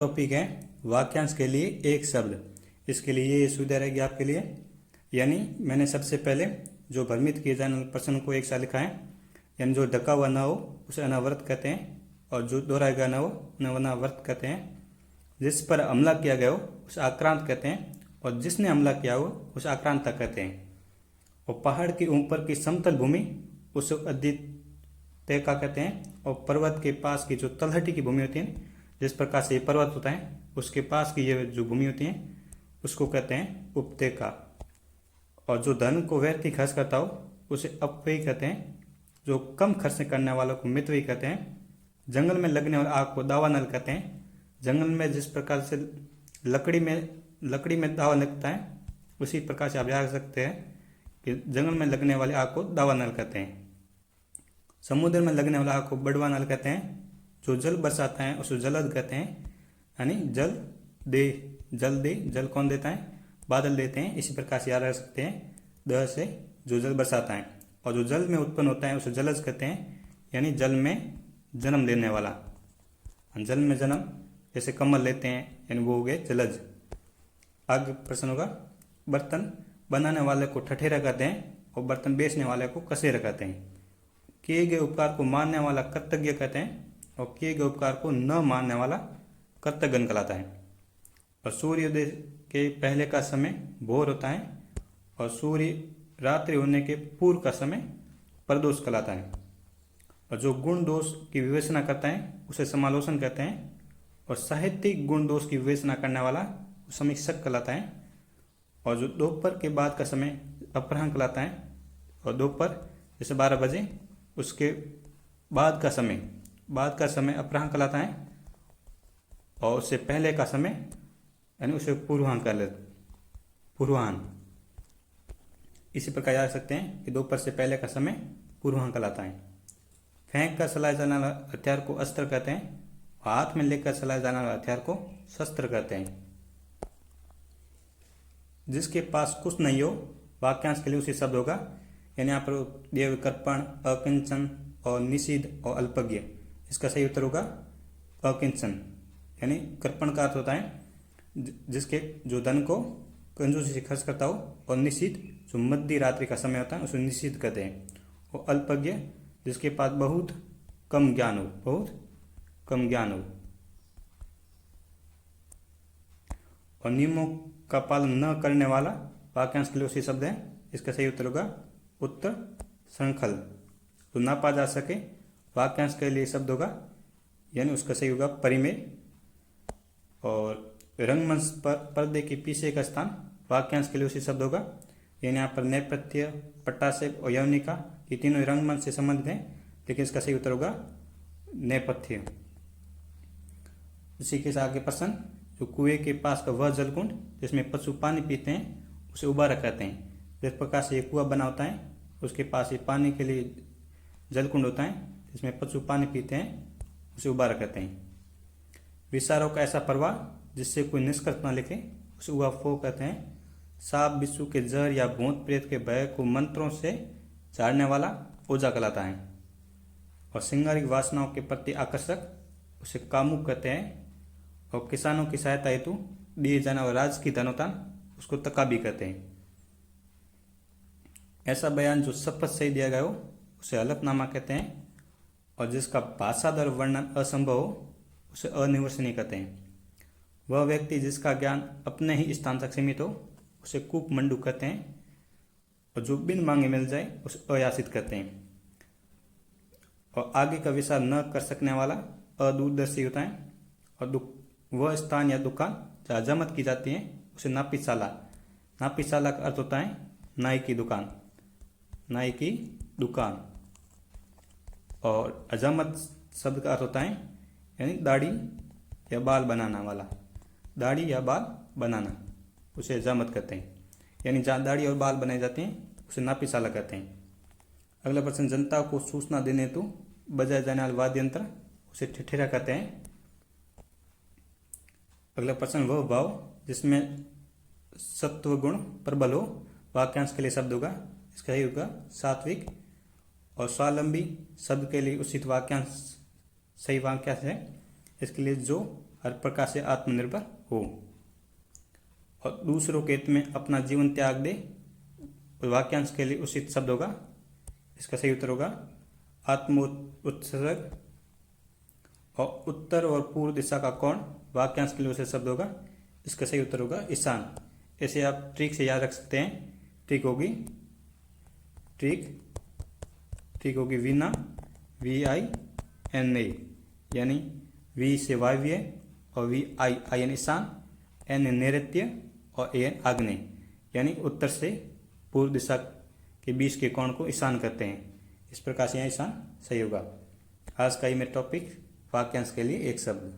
Topic है वाक्यांश के लिए एक शब्द। इसके लिए ये सुविधा रहेगी आपके लिए। यानी मैंने सबसे पहले जो भ्रमित किए जाने वाले प्रश्न को एक साथ लिखा है। यानी जो ढका हुआ ना हो उसे अनावृत कहते हैं, और जो दोहराया गया ना हो उन्हें अनावृत कहते हैं। जिस पर हमला किया गया हो उसे आक्रांत कहते हैं, और जिसने हमला किया हो उसे आक्रांता कहते हैं। और पहाड़ के ऊपर की समतल भूमि उसे अद्वितीयता कहते हैं, और पर्वत के पास की जो तलहटी की भूमि होती है, जिस प्रकार से ये पर्वत होता है उसके पास की ये जो भूमि होती है उसको कहते हैं उपत्यका। और जो धन को व्यर्थ खर्च करता हो उसे अपव्ययी कहते हैं। जो कम खर्च करने वालों को मितव्ययी कहते हैं। जंगल में लगने वाले आग को दावानल कहते हैं। जंगल में जिस प्रकार से लकड़ी में दावा लगता है उसी प्रकार से आप याद रख सकते हैं कि जंगल में लगने वाले आग को दावानल कहते हैं। समुद्र में लगने वाला आग को बड़वानल कहते हैं। जो जल बरसाता है उसे जलद कहते हैं। यानी जल कौन देता है? बादल देते हैं। इसी प्रकार से याद रख सकते हैं द से जो जल बरसाता है, और जो जल में उत्पन्न होता है उसे जलज कहते हैं। यानी जल में जन्म लेने वाला। जल में जन्म जैसे कमल लेते हैं, यानी वो हो गए जलज। आगे प्रश्न होगा, बर्तन बनाने वाले को ठठेरा कहते हैं और बर्तन बेचने वाले को कसेरा कहते हैं। किए गए उपकार को मानने वाला कृतज्ञ कहते हैं, और किए गए उपकार को न मानने वाला कृतघ्न कहलाता है। और सूर्योदय के पहले का समय भोर होता है, और सूर्य रात्रि होने के पूर्व का समय प्रदोष कहलाता है। और जो गुण दोष की विवेचना करता है उसे समालोचन कहते हैं, और साहित्यिक गुण दोष की विवेचना करने वाला समीक्षक कहलाता है। और जो दोपहर के बाद का समय अपराह्न कहलाता है, और दोपहर जैसे 12 बजे उसके बाद का समय अपराह्न कहलाता है, और उससे पहले का समय यानी उसे पूर्वाह्न। इसी प्रकार याद रख सकते हैं कि दोपहर से पहले का समय पूर्वाह्न कहलाता है। फेंक कर चलाए जाने वाले हथियार को अस्त्र कहते हैं, और हाथ में लेकर चलाए जाने वाले हथियार को शस्त्र कहते हैं। जिसके पास कुछ नहीं हो वाक्यांश के लिए उसी शब्द होगा। यानी यहाँ पर दिए हुए कर्पण, अकिंचन और निषिद्ध और अल्पज्ञ, इसका सही उत्तर होगा अकिंचन। यानी कर्पण का अर्थ होता है जिसके जो धन को कंजूसी से खर्च करता हो, और निषिद्ध जो मध्य रात्रि का समय होता है उसे निषिद्ध कहते हैं। और अल्पज्ञ जिसके पास बहुत कम ज्ञान हो। और नियमों का पालन न करने वाला वाक्यांश के लिए उसी शब्द है। इसका सही उत्तर होगा उत्तर श्रृंखल। तो ना पा जा सके वाक्यांश के लिए शब्द होगा, यानी उसका सही होगा परिमेय। और रंगमंच पर पर्दे के पीछे का स्थान वाक्यांश के लिए उसी शब्द होगा। यानी यहाँ पर नेपथ्य, पट्टाक्षेप और यवनिका ये तीनों रंगमंच से संबंधित हैं, लेकिन इसका सही उत्तर होगा नेपथ्य। इसी के आगे प्रश्न, जो कुएं के पास का वह जलकुंड जिसमें पशु पानी पीते हैं उसे उबारा कहते हैं। जिस प्रकार से ये कुआं बना होता है उसके पास ये पानी के लिए जलकुंड होता है जिसमें पशु पानी पीते हैं, उसे उबारा कहते हैं। विचारों का ऐसा प्रवाह जिससे कोई निष्कर्ष न लिखे उसे उहापोह कहते हैं। सांप बिच्छू के जहर या भूत प्रेत के भय को मंत्रों से झाड़ने वाला ओझा कहलाता है। और श्रृंगारिक वासनाओं के प्रति आकर्षक उसे कामुक कहते हैं। और किसानों की सहायता हेतु दिए जाने वाला राज की धनोतान उसको तकाबी कहते हैं। ऐसा बयान जो शपथ से दिया गया हो उसे हलफनामा कहते हैं, और जिसका भाषादर वर्णन असंभव हो उसे अनिर्वचनीय कहते हैं। वह व्यक्ति जिसका ज्ञान अपने ही स्थान तक सीमित हो उसे कूपमंडू कहते हैं, और जो बिन मांगे मिल जाए उसे अयाचित कहते हैं। और आगे का विचार न कर सकने वाला अदूरदर्शी होता है। और वह स्थान या दुकान जहाँ जमत की जाती है उसे नापीशाला का अर्थ होता है नाई की दुकान। और अजामत शब्द का अर्थ होता है यानी दाढ़ी या बाल बनाना, उसे अजामत कहते हैं। यानी जहाँ दाढ़ी और बाल बनाए जाते हैं उसे नापीशाला कहते हैं। अगला प्रश्न, जनता को सूचना देने हेतु बजाए जाने वाले वाद्य यंत्र उसे ठठेरा कहते हैं। अगला प्रश्न, वह भाव जिसमें सत्व गुण प्रबल हो वाक्यांश के लिए शब्द होगा। इसका ही होगा सात्विक। और स्वावलंबी शब्द के लिए उचित वाक्यांश सही वाक्यांश है। इसके लिए जो हर प्रकार से आत्मनिर्भर हो। और दूसरों के हित में अपना जीवन त्याग दे। वाक्यांश के लिए उचित शब्द होगा, इसका सही उत्तर होगा आत्म उत्सर्ग। और उत्तर और पूर्व दिशा का कोण वाक्यांश के लिए उचित शब्द होगा, इसका सही उत्तर होगा ईशान। ऐसे आप ट्रिक से याद रख सकते हैं। ट्रिक होगी वीना, VINA, यानी वी से वायव्य और VIN ईशान, N नैऋत्य और AN आग्नेय, यानी उत्तर से पूर्व दिशा के बीच के कोण को ईशान कहते हैं। इस प्रकार से यहाँ ईशान सही होगा। आज का ये मेरा टॉपिक वाक्यांश के लिए एक शब्द।